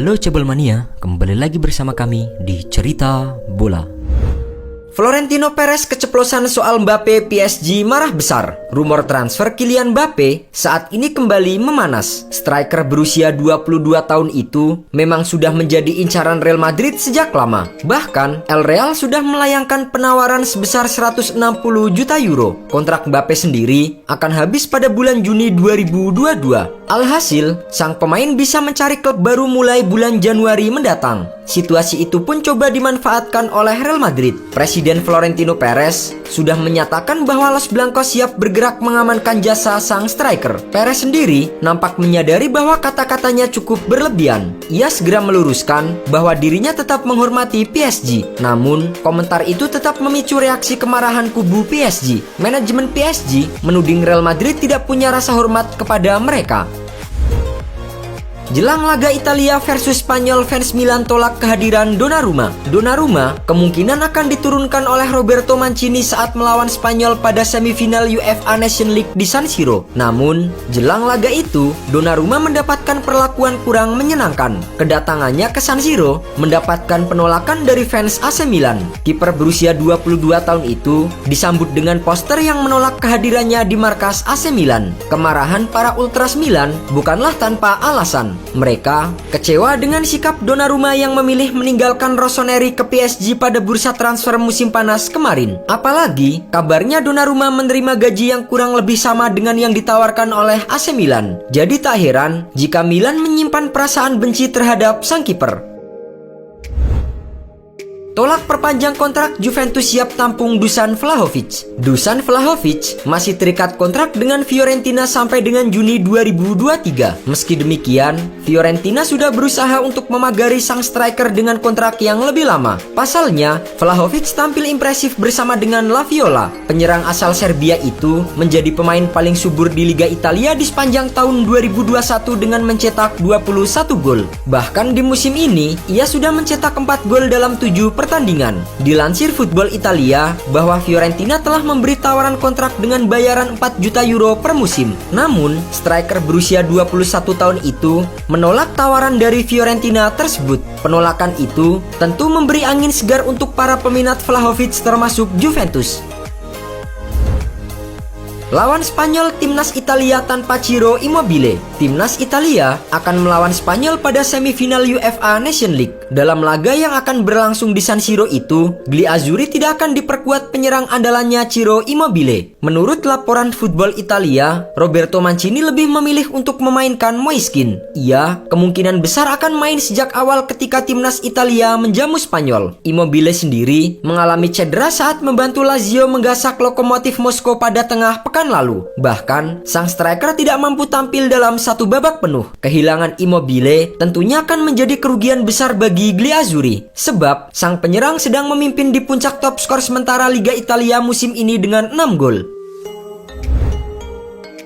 Halo Cebol Mania, kembali lagi bersama kami di Cerita Bola. Florentino Perez keceplosan soal Mbappe, PSG marah besar. Rumor transfer Kylian Mbappe saat ini kembali memanas. Striker berusia 22 tahun itu memang sudah menjadi incaran Real Madrid sejak lama. Bahkan El Real sudah melayangkan penawaran sebesar 160 juta euro. Kontrak Mbappe sendiri akan habis pada bulan Juni 2022. Alhasil, sang pemain bisa mencari klub baru mulai bulan Januari mendatang. Situasi itu pun coba dimanfaatkan oleh Real Madrid. Presiden Florentino Perez sudah menyatakan bahwa Los Blancos siap bergerak mengamankan jasa sang striker. Perez sendiri nampak menyadari bahwa kata-katanya cukup berlebihan. Ia segera meluruskan bahwa dirinya tetap menghormati PSG. Namun, komentar itu tetap memicu reaksi kemarahan kubu PSG. Manajemen PSG menuding Real Madrid tidak punya rasa hormat kepada mereka. Jelang laga Italia versus Spanyol, fans Milan tolak kehadiran Donnarumma. Donnarumma kemungkinan akan diturunkan oleh Roberto Mancini saat melawan Spanyol pada semifinal UEFA Nations League di San Siro. Namun, jelang laga itu, Donnarumma mendapatkan perlakuan kurang menyenangkan. Kedatangannya ke San Siro mendapatkan penolakan dari fans AC Milan. Kiper berusia 22 tahun itu disambut dengan poster yang menolak kehadirannya di markas AC Milan. Kemarahan para Ultras Milan bukanlah tanpa alasan. Mereka kecewa dengan sikap Donnarumma yang memilih meninggalkan Rossoneri ke PSG pada bursa transfer musim panas kemarin. Apalagi kabarnya Donnarumma menerima gaji yang kurang lebih sama dengan yang ditawarkan oleh AC Milan. Jadi tak heran jika Milan menyimpan perasaan benci terhadap sang kiper. Tolak perpanjang kontrak, Juventus siap tampung Dusan Vlahovic. Dusan Vlahovic masih terikat kontrak dengan Fiorentina sampai dengan Juni 2023. Meski demikian, Fiorentina sudah berusaha untuk memagari sang striker dengan kontrak yang lebih lama. Pasalnya, Vlahovic tampil impresif bersama dengan La Viola. Penyerang asal Serbia itu menjadi pemain paling subur di Liga Italia di sepanjang tahun 2021 dengan mencetak 21 gol. Bahkan di musim ini, ia sudah mencetak 4 gol dalam 7 pertandingan. Dilansir Football Italia bahwa Fiorentina telah memberi tawaran kontrak dengan bayaran 4 juta euro per musim. Namun, striker berusia 21 tahun itu menolak tawaran dari Fiorentina tersebut. Penolakan itu tentu memberi angin segar untuk para peminat Vlahovic termasuk Juventus. Lawan Spanyol, timnas Italia tanpa Ciro Immobile. Timnas Italia akan melawan Spanyol pada semifinal UEFA Nations League. Dalam laga yang akan berlangsung di San Siro itu, Gli Azzurri tidak akan diperkuat penyerang andalannya Ciro Immobile. Menurut laporan Football Italia, Roberto Mancini lebih memilih untuk memainkan Moiskin. Ia kemungkinan besar akan main sejak awal ketika timnas Italia menjamu Spanyol. Immobile sendiri mengalami cedera saat membantu Lazio menggasak Lokomotif Moskow pada tengah pekan lalu. Bahkan, sang striker tidak mampu tampil dalam satu babak penuh. Kehilangan Immobile tentunya akan menjadi kerugian besar bagi Gli Azzurri, sebab sang penyerang sedang memimpin di puncak top skor sementara Liga Italia musim ini dengan 6 gol.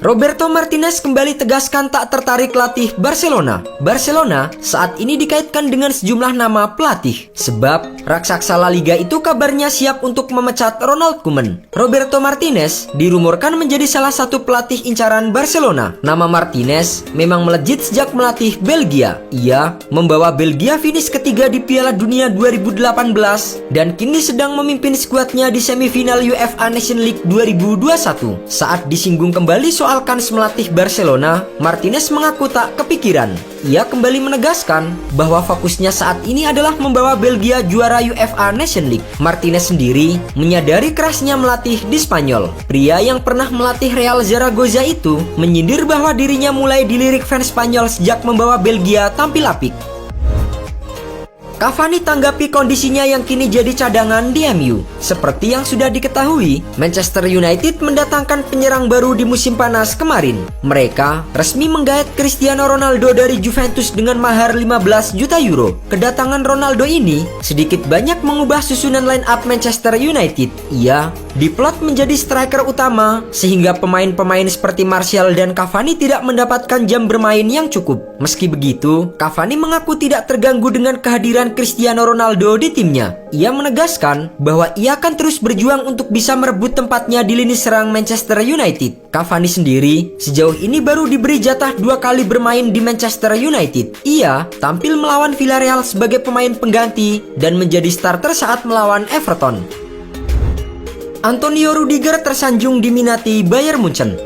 Roberto Martinez kembali tegaskan tak tertarik latih Barcelona. Barcelona saat ini dikaitkan dengan sejumlah nama pelatih, sebab raksasa La Liga itu kabarnya siap untuk memecat Ronald Koeman. Roberto Martinez dirumorkan menjadi salah satu pelatih incaran Barcelona. Nama Martinez memang melejit sejak melatih Belgia. Ia membawa Belgia finish ketiga di Piala Dunia 2018 dan kini sedang memimpin skuadnya di semifinal UEFA Nations League 2021. Saat disinggung kembali soal kans melatih Barcelona, Martinez mengaku tak kepikiran. Ia kembali menegaskan bahwa fokusnya saat ini adalah membawa Belgia juara UEFA Nations League. Martinez sendiri menyadari kerasnya melatih di Spanyol. Pria yang pernah melatih Real Zaragoza itu menyindir bahwa dirinya mulai dilirik fans Spanyol sejak membawa Belgia tampil apik. Cavani tanggapi kondisinya yang kini jadi cadangan di MU. Seperti yang sudah diketahui, Manchester United mendatangkan penyerang baru di musim panas kemarin. Mereka resmi menggait Cristiano Ronaldo dari Juventus dengan mahar 15 juta euro. Kedatangan Ronaldo ini sedikit banyak mengubah susunan line up Manchester United. Ia diplot menjadi striker utama, sehingga pemain-pemain seperti Martial dan Cavani tidak mendapatkan jam bermain yang cukup. Meski begitu, Cavani mengaku tidak terganggu dengan kehadiran kehadiran Cristiano Ronaldo di timnya. Ia menegaskan bahwa ia akan terus berjuang untuk bisa merebut tempatnya di lini serang Manchester United. Cavani sendiri sejauh ini baru diberi jatah 2 kali bermain di Manchester United. Ia tampil melawan Villarreal sebagai pemain pengganti dan menjadi starter saat melawan Everton. Antonio Rudiger tersanjung diminati Bayern Munchen.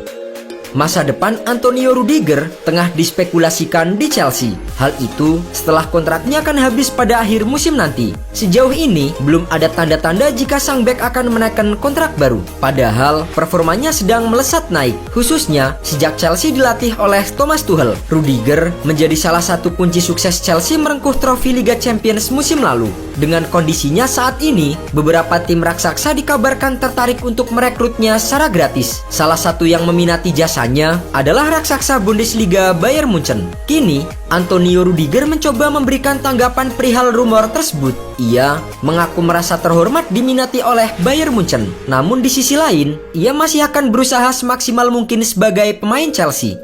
Masa depan Antonio Rudiger tengah dispekulasikan di Chelsea. Hal itu setelah kontraknya akan habis pada akhir musim nanti. Sejauh ini belum ada tanda-tanda jika sang bek akan menaikkan kontrak baru. Padahal performanya sedang melesat naik, khususnya sejak Chelsea dilatih oleh Thomas Tuchel. Rudiger menjadi salah satu kunci sukses Chelsea merengkuh trofi Liga Champions musim lalu. Dengan kondisinya saat ini, beberapa tim raksasa dikabarkan tertarik untuk merekrutnya secara gratis. Salah satu yang meminati jasanya adalah raksasa Bundesliga Bayern Munchen. Kini, Antonio Rudiger mencoba memberikan tanggapan perihal rumor tersebut. Ia mengaku merasa terhormat diminati oleh Bayern Munchen. Namun di sisi lain, ia masih akan berusaha semaksimal mungkin sebagai pemain Chelsea.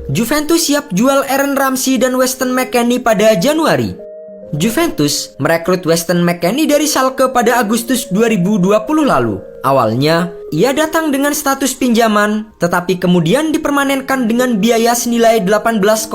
Juventus siap jual Aaron Ramsey dan Weston McKennie pada Januari. Juventus merekrut Weston McKennie dari Schalke pada Agustus 2020 lalu. Awalnya, ia datang dengan status pinjaman, tetapi kemudian dipermanenkan dengan biaya senilai 18,5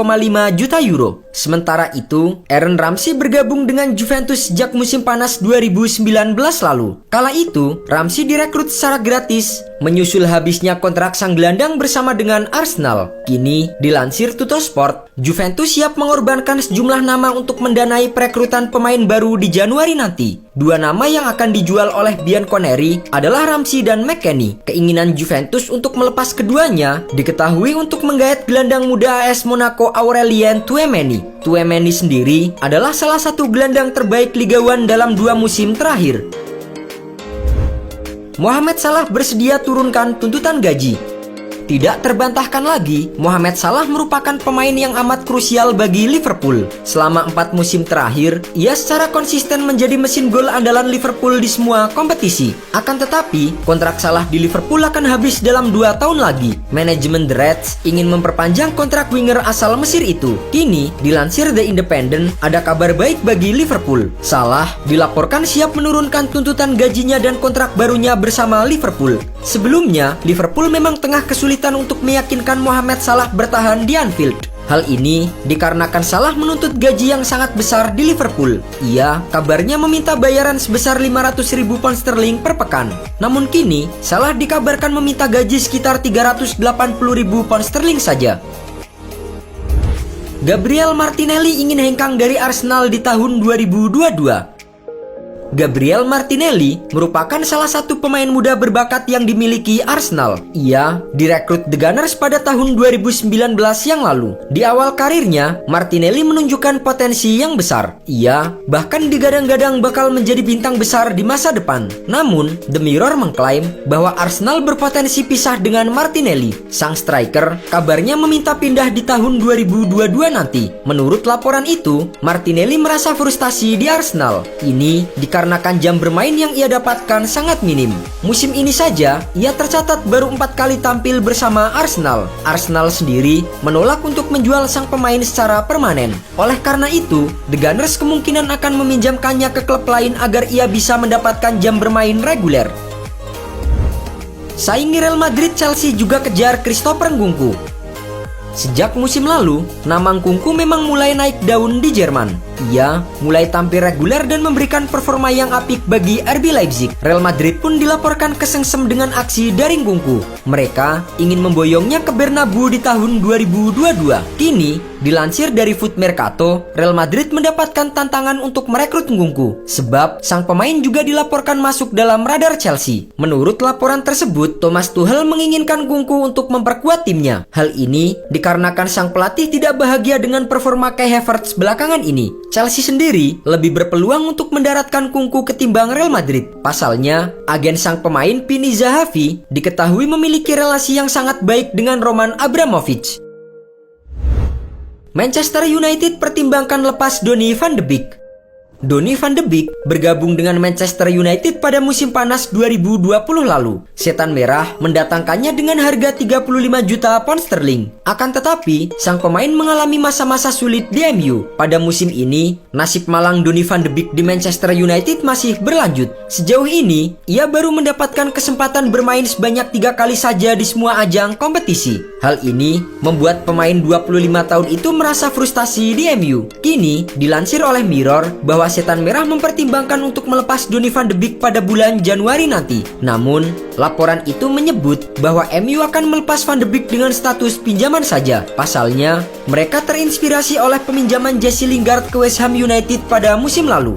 juta euro. Sementara itu, Aaron Ramsey bergabung dengan Juventus sejak musim panas 2019 lalu. Kala itu, Ramsey direkrut secara gratis, menyusul habisnya kontrak sang gelandang bersama dengan Arsenal. Kini, dilansir Tuttosport, Juventus siap mengorbankan sejumlah nama untuk mendanai perekrutan pemain baru di Januari nanti. 2 nama yang akan dijual oleh Bianconeri adalah Ramsey dan McKennie. Keinginan Juventus untuk melepas keduanya diketahui untuk menggait gelandang muda AS Monaco Aurelien Tchouaméni. Tchouaméni sendiri adalah salah satu gelandang terbaik Liga 1 dalam 2 musim terakhir. Mohamed Salah bersedia turunkan tuntutan gaji. Tidak terbantahkan lagi, Mohamed Salah merupakan pemain yang amat krusial bagi Liverpool. Selama 4 musim terakhir, ia secara konsisten menjadi mesin gol andalan Liverpool di semua kompetisi. Akan tetapi, kontrak Salah di Liverpool akan habis dalam 2 tahun lagi. Manajemen The Reds ingin memperpanjang kontrak winger asal Mesir itu. Kini, dilansir The Independent, ada kabar baik bagi Liverpool. Salah dilaporkan siap menurunkan tuntutan gajinya dan kontrak barunya bersama Liverpool. Sebelumnya, Liverpool memang tengah kesulitan untuk meyakinkan Mohamed Salah bertahan di Anfield. Hal ini dikarenakan Salah menuntut gaji yang sangat besar di Liverpool. Ia kabarnya meminta bayaran sebesar 500.000 pound sterling per pekan. Namun kini, Salah dikabarkan meminta gaji sekitar 380.000 pound sterling saja. Gabriel Martinelli ingin hengkang dari Arsenal di tahun 2022. Gabriel Martinelli merupakan salah satu pemain muda berbakat yang dimiliki Arsenal. Ia direkrut The Gunners pada tahun 2019 yang lalu. Di awal karirnya, Martinelli menunjukkan potensi yang besar. Ia bahkan digadang-gadang bakal menjadi bintang besar di masa depan. Namun, The Mirror mengklaim bahwa Arsenal berpotensi pisah dengan Martinelli. Sang striker kabarnya meminta pindah di tahun 2022 nanti. Menurut laporan itu, Martinelli merasa frustasi di Arsenal. Ini dikarenakan jam bermain yang ia dapatkan sangat minim. Musim ini saja, ia tercatat baru 4 kali tampil bersama Arsenal. Arsenal sendiri menolak untuk menjual sang pemain secara permanen. Oleh karena itu, The Gunners kemungkinan akan meminjamkannya ke klub lain agar ia bisa mendapatkan jam bermain reguler. Saingi Real Madrid, Chelsea juga kejar Christopher Nkunku. Sejak musim lalu, nama Nkunku memang mulai naik daun di Jerman. Ia mulai tampil reguler dan memberikan performa yang apik bagi RB Leipzig. Real Madrid pun dilaporkan kesengsem dengan aksi dari Nkunku. Mereka ingin memboyongnya ke Bernabeu di tahun 2022. Kini, dilansir dari Foot Mercato, Real Madrid mendapatkan tantangan untuk merekrut Nkunku, sebab sang pemain juga dilaporkan masuk dalam radar Chelsea. Menurut laporan tersebut, Thomas Tuchel menginginkan Nkunku untuk memperkuat timnya. Hal ini dikarenakan sang pelatih tidak bahagia dengan performa Kai Havertz belakangan ini. Chelsea sendiri lebih berpeluang untuk mendaratkan Nkunku ketimbang Real Madrid. Pasalnya, agen sang pemain Pini Zahavi diketahui memiliki relasi yang sangat baik dengan Roman Abramovich. Manchester United pertimbangkan lepas Donny van de Beek. Donny van de Beek bergabung dengan Manchester United pada musim panas 2020 lalu. Setan Merah mendatangkannya dengan harga 35 juta pound sterling. Akan tetapi, sang pemain mengalami masa-masa sulit di MU. Pada musim ini, nasib malang Donny van de Beek di Manchester United masih berlanjut. Sejauh ini, ia baru mendapatkan kesempatan bermain sebanyak 3 kali saja di semua ajang kompetisi. Hal ini membuat pemain 25 tahun itu merasa frustasi di MU. Kini, dilansir oleh Mirror bahwa Setan Merah mempertimbangkan untuk melepas Donny van de Beek pada bulan Januari nanti. Namun, laporan itu menyebut bahwa MU akan melepas van de Beek dengan status pinjaman saja. Pasalnya, mereka terinspirasi oleh peminjaman Jesse Lingard ke West Ham United pada musim lalu.